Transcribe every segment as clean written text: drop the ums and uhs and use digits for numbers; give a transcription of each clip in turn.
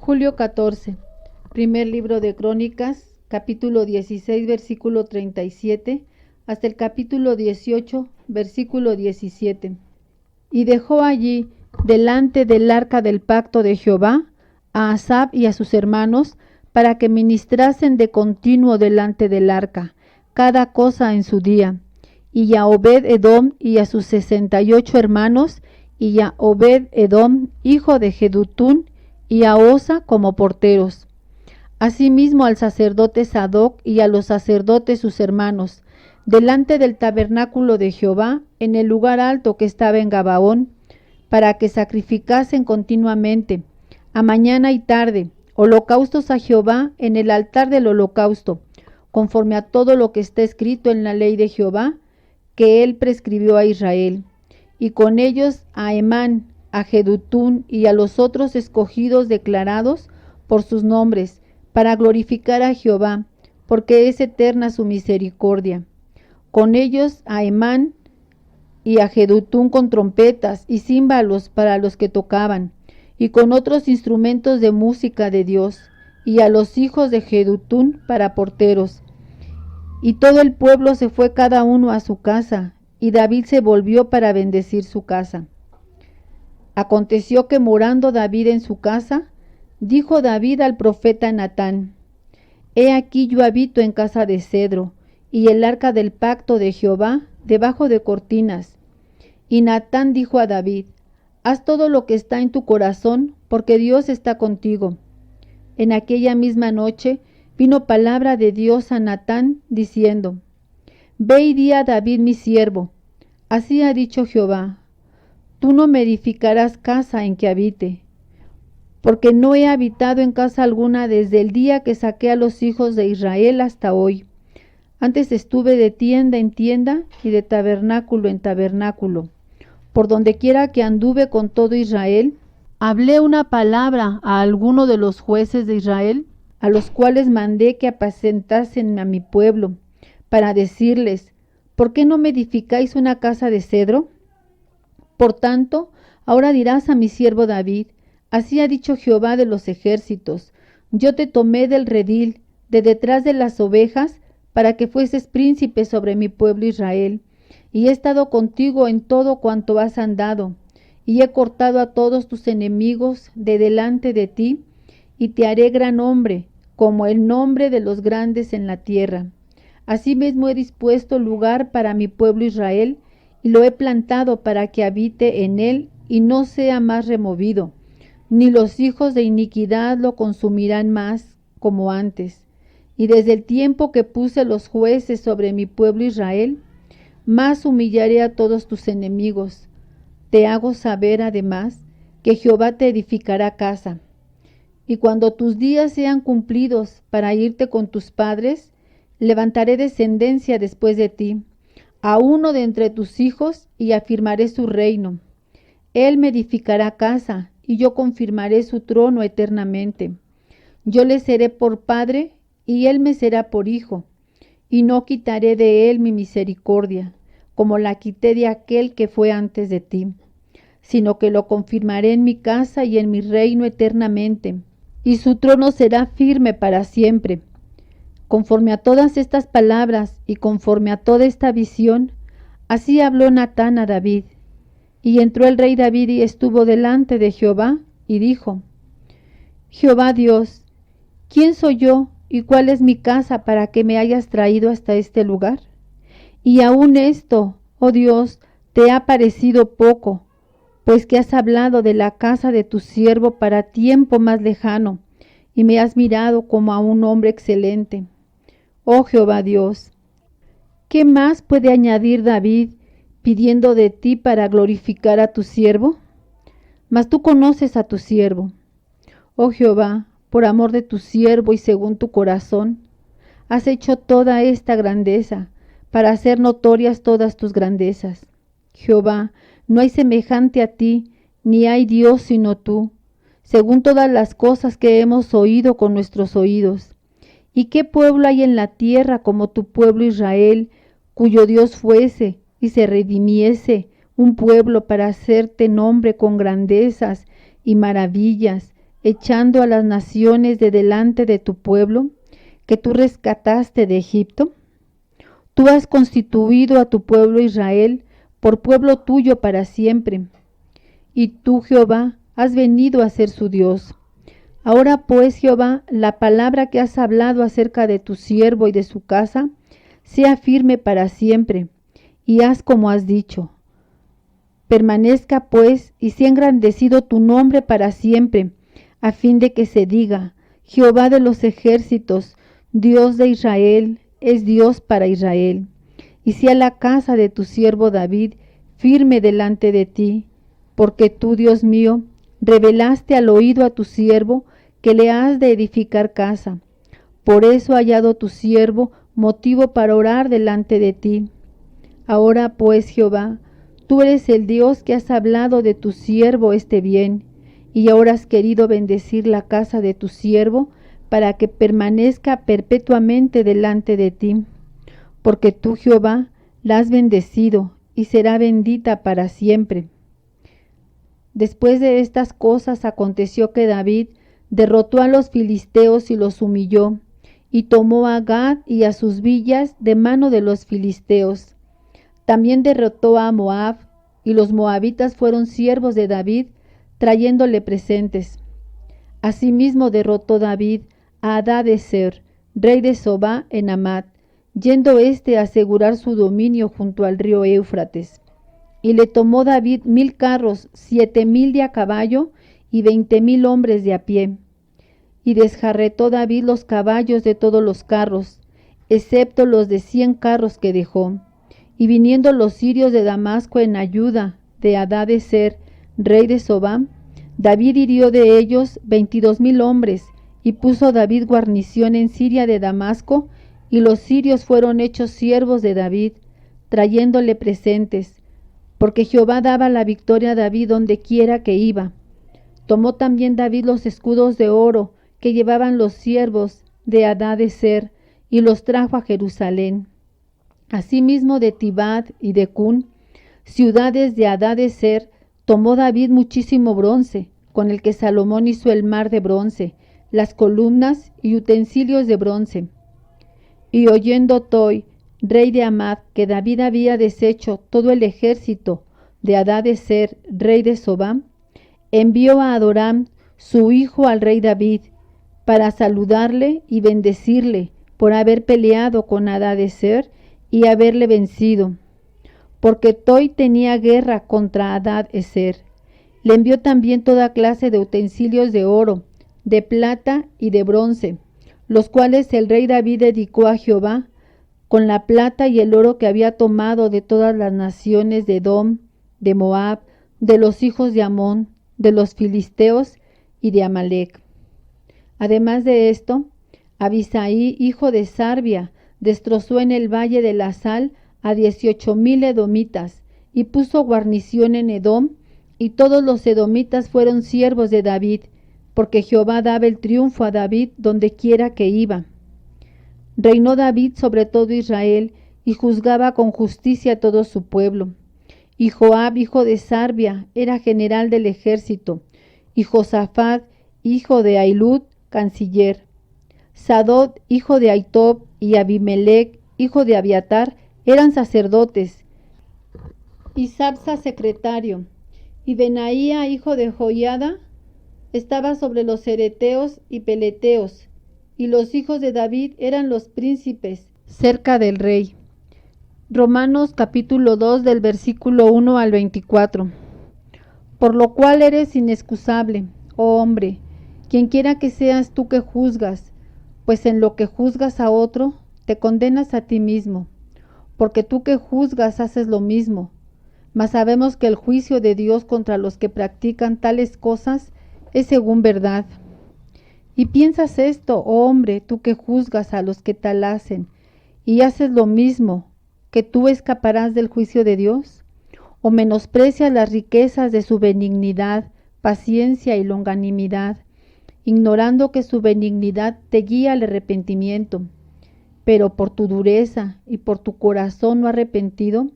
Julio 14, primer libro de Crónicas, capítulo 16, versículo 37, hasta el capítulo 18, versículo 17. Y dejó allí, delante del arca del pacto de Jehová, a Asaf y a sus hermanos, para que ministrasen de continuo delante del arca, cada cosa en su día, y a Obed-edom y a sus 68 hermanos, y a Obed-edom, hijo de Jedutún, y a Osa como porteros. Asimismo al sacerdote Sadoc y a los sacerdotes sus hermanos, delante del tabernáculo de Jehová, en el lugar alto que estaba en Gabaón, para que sacrificasen continuamente, a mañana y tarde, holocaustos a Jehová en el altar del holocausto, conforme a todo lo que está escrito en la ley de Jehová, que él prescribió a Israel, y con ellos a Emán, a Jedutún y a los otros escogidos declarados por sus nombres, para glorificar a Jehová, porque es eterna su misericordia. Con ellos a Emán y a Jedutún con trompetas y címbalos para los que tocaban, y con otros instrumentos de música de Dios, y a los hijos de Jedutún para porteros. Y todo el pueblo se fue cada uno a su casa, y David se volvió para bendecir su casa. Aconteció que morando David en su casa, dijo David al profeta Natán: He aquí yo habito en casa de cedro, y el arca del pacto de Jehová debajo de cortinas. Y Natán dijo a David: Haz todo lo que está en tu corazón, porque Dios está contigo. En aquella misma noche vino palabra de Dios a Natán, diciendo: Ve y di a David mi siervo, así ha dicho Jehová: Tú no me edificarás casa en que habite, porque no he habitado en casa alguna desde el día que saqué a los hijos de Israel hasta hoy. Antes estuve de tienda en tienda y de tabernáculo en tabernáculo. Por donde quiera que anduve con todo Israel, hablé una palabra a alguno de los jueces de Israel, a los cuales mandé que apacentasen a mi pueblo, para decirles: ¿Por qué no me edificáis una casa de cedro? Por tanto, ahora dirás a mi siervo David: Así ha dicho Jehová de los ejércitos: Yo te tomé del redil, de detrás de las ovejas, para que fueses príncipe sobre mi pueblo Israel, y he estado contigo en todo cuanto has andado, y he cortado a todos tus enemigos de delante de ti, y te haré gran hombre, como el nombre de los grandes en la tierra. Asimismo he dispuesto lugar para mi pueblo Israel, y lo he plantado para que habite en él y no sea más removido, ni los hijos de iniquidad lo consumirán más como antes. Y desde el tiempo que puse los jueces sobre mi pueblo Israel, más humillaré a todos tus enemigos. Te hago saber además que Jehová te edificará casa. Y cuando tus días sean cumplidos para irte con tus padres, levantaré descendencia después de ti, a uno de entre tus hijos, y afirmaré su reino. Él me edificará casa, y yo confirmaré su trono eternamente. Yo le seré por padre, y él me será por hijo, y no quitaré de él mi misericordia, como la quité de aquel que fue antes de ti, sino que lo confirmaré en mi casa y en mi reino eternamente, y su trono será firme para siempre. Conforme a todas estas palabras y conforme a toda esta visión, así habló Natán a David. Y entró el rey David y estuvo delante de Jehová, y dijo: Jehová Dios, ¿quién soy yo y cuál es mi casa para que me hayas traído hasta este lugar? Y aún esto, oh Dios, te ha parecido poco, pues que has hablado de la casa de tu siervo para tiempo más lejano, y me has mirado como a un hombre excelente. Oh Jehová Dios, ¿qué más puede añadir David pidiendo de ti para glorificar a tu siervo? Mas tú conoces a tu siervo. Oh Jehová, por amor de tu siervo y según tu corazón, has hecho toda esta grandeza, para hacer notorias todas tus grandezas. Jehová, no hay semejante a ti, ni hay Dios sino tú, según todas las cosas que hemos oído con nuestros oídos. ¿Y qué pueblo hay en la tierra como tu pueblo Israel, cuyo Dios fuese y se redimiese un pueblo para hacerte nombre con grandezas y maravillas, echando a las naciones de delante de tu pueblo, que tú rescataste de Egipto? Tú has constituido a tu pueblo Israel por pueblo tuyo para siempre. Y tú, Jehová, has venido a ser su Dios. Ahora pues, Jehová, la palabra que has hablado acerca de tu siervo y de su casa, sea firme para siempre, y haz como has dicho. Permanezca pues, y sea engrandecido tu nombre para siempre, a fin de que se diga, Jehová de los ejércitos, Dios de Israel, es Dios para Israel. Y sea la casa de tu siervo David firme delante de ti, porque tú, Dios mío, revelaste al oído a tu siervo que le has de edificar casa. Por eso ha hallado tu siervo motivo para orar delante de ti. Ahora pues, Jehová, tú eres el Dios que has hablado de tu siervo este bien, y ahora has querido bendecir la casa de tu siervo para que permanezca perpetuamente delante de ti. Porque tú, Jehová, la has bendecido y será bendita para siempre. Después de estas cosas aconteció que David derrotó a los filisteos y los humilló, y tomó a Gad y a sus villas de mano de los filisteos. También derrotó a Moab, y los moabitas fueron siervos de David, trayéndole presentes. Asimismo derrotó David a Hadadezer, rey de Sobá, en Amat, yendo éste a asegurar su dominio junto al río Éufrates. Y le tomó David 1000 carros, 7000 de a caballo y 20,000 hombres de a pie. Y desjarretó David los caballos de todos los carros, excepto los de 100 carros que dejó. Y viniendo los sirios de Damasco en ayuda de Hadadezer, rey de Sobá, David hirió de ellos 22,000 hombres, y puso David guarnición en Siria de Damasco, y los sirios fueron hechos siervos de David, trayéndole presentes, porque Jehová daba la victoria a David donde quiera que iba. Tomó también David los escudos de oro que llevaban los siervos de Hadadezer, y los trajo a Jerusalén. Asimismo de Tibad y de Cún, ciudades de Hadadezer, tomó David muchísimo bronce, con el que Salomón hizo el mar de bronce, las columnas y utensilios de bronce. Y oyendo Toi, rey de Amad, que David había deshecho todo el ejército de Hadadezer, rey de Sobá, envió a Adoram, su hijo, al rey David, para saludarle y bendecirle por haber peleado con Hadadezer y haberle vencido, porque Toi tenía guerra contra Hadadezer. Le envió también toda clase de utensilios de oro, de plata y de bronce, los cuales el rey David dedicó a Jehová, con la plata y el oro que había tomado de todas las naciones de Edom, de Moab, de los hijos de Amón, de los filisteos y de Amalec. Además de esto, Abisaí, hijo de Sarbia, destrozó en el valle de la Sal a 18,000 edomitas, y puso guarnición en Edom, y todos los edomitas fueron siervos de David, porque Jehová daba el triunfo a David donde quiera que iba. Reinó David sobre todo Israel, y juzgaba con justicia a todo su pueblo. Y Joab, hijo de Sarbia, era general del ejército, y Josafat, hijo de Ahilud, canciller. Sadok, hijo de Ahitob, y Abimelec, hijo de Abiatar, eran sacerdotes, y Sabsa secretario, y Benaía, hijo de Joiada, estaba sobre los cereteos y peleteos, y los hijos de David eran los príncipes cerca del rey. Romanos capítulo 2 del versículo 1 al 24. Por lo cual eres inexcusable, oh hombre, quienquiera que seas tú que juzgas, pues en lo que juzgas a otro, te condenas a ti mismo, porque tú que juzgas haces lo mismo. Mas sabemos que el juicio de Dios contra los que practican tales cosas es según verdad. Y piensas esto, oh hombre, tú que juzgas a los que tal hacen, y haces lo mismo, que tú escaparás del juicio de Dios, o menosprecias las riquezas de su benignidad, paciencia y longanimidad, ignorando que su benignidad te guía al arrepentimiento, pero por tu dureza y por tu corazón no arrepentido,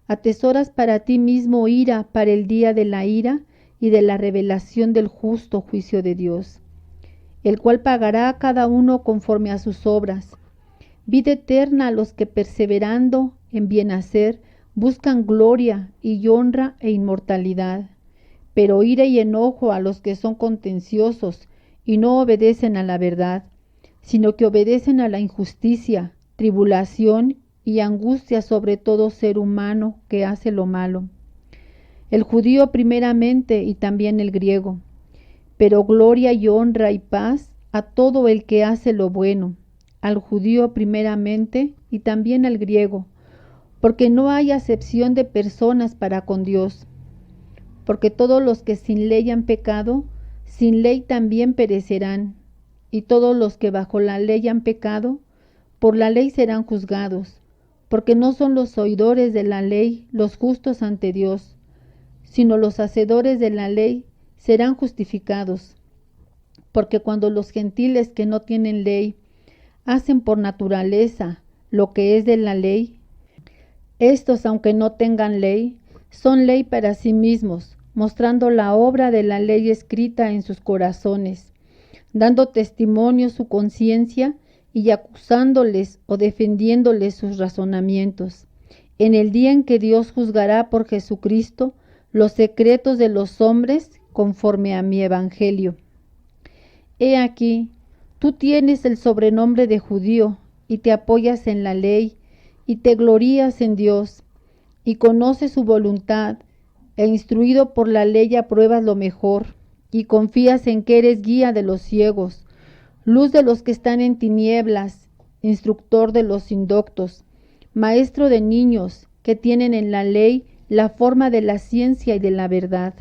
atesoras para ti mismo ira para el día de la ira y de la revelación del justo juicio de Dios, el cual pagará a cada uno conforme a sus obras. Vida eterna a los que perseverando en bien hacer buscan gloria y honra e inmortalidad, pero ira y enojo a los que son contenciosos y no obedecen a la verdad, sino que obedecen a la injusticia, tribulación y angustia sobre todo ser humano que hace lo malo. El judío primeramente y también el griego, pero gloria y honra y paz a todo el que hace lo bueno, al judío primeramente y también al griego, porque no hay acepción de personas para con Dios, porque todos los que sin ley han pecado, sin ley también perecerán, y todos los que bajo la ley han pecado, por la ley serán juzgados, porque no son los oidores de la ley los justos ante Dios, sino los hacedores de la ley serán justificados. Porque cuando los gentiles que no tienen ley hacen por naturaleza lo que es de la ley, estos, aunque no tengan ley, son ley para sí mismos, mostrando la obra de la ley escrita en sus corazones, dando testimonio su conciencia y acusándoles o defendiéndoles sus razonamientos, en el día en que Dios juzgará por Jesucristo los secretos de los hombres conforme a mi evangelio. He aquí, tú tienes el sobrenombre de judío y te apoyas en la ley y te glorías en Dios y conoces su voluntad e instruido por la ley apruebas lo mejor y confías en que eres guía de los ciegos, luz de los que están en tinieblas, instructor de los indoctos, maestro de niños que tienen en la ley la forma de la ciencia y de la verdad.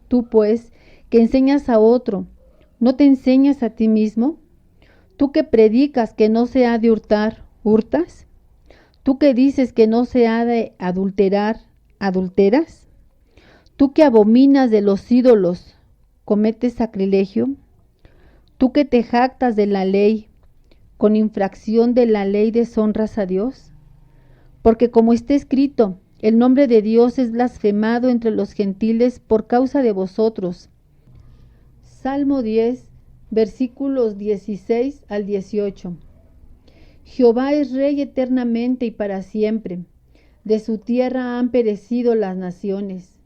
Tú, pues, que enseñas a otro, ¿no te enseñas a ti mismo? Tú que predicas que no se ha de hurtar, ¿hurtas? Tú que dices que no se ha de adulterar, ¿adulteras? Tú que abominas de los ídolos, ¿cometes sacrilegio? Tú que te jactas de la ley, ¿con infracción de la ley deshonras a Dios? Porque como está escrito, el nombre de Dios es blasfemado entre los gentiles por causa de vosotros. Salmo 10, versículos 16 al 18. Jehová es Rey eternamente y para siempre. De su tierra han perecido las naciones.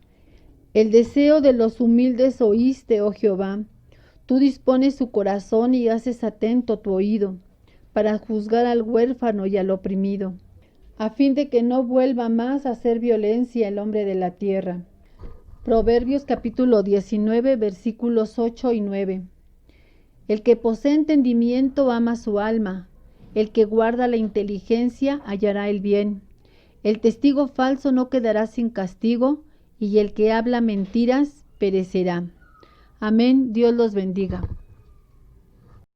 El deseo de los humildes oíste, oh Jehová. Tú dispones su corazón y haces atento tu oído, para juzgar al huérfano y al oprimido, a fin de que no vuelva más a hacer violencia el hombre de la tierra. Proverbios capítulo 19, versículos 8 y 9. El que posee entendimiento ama su alma, el que guarda la inteligencia hallará el bien. El testigo falso no quedará sin castigo, y el que habla mentiras perecerá. Amén. Dios los bendiga.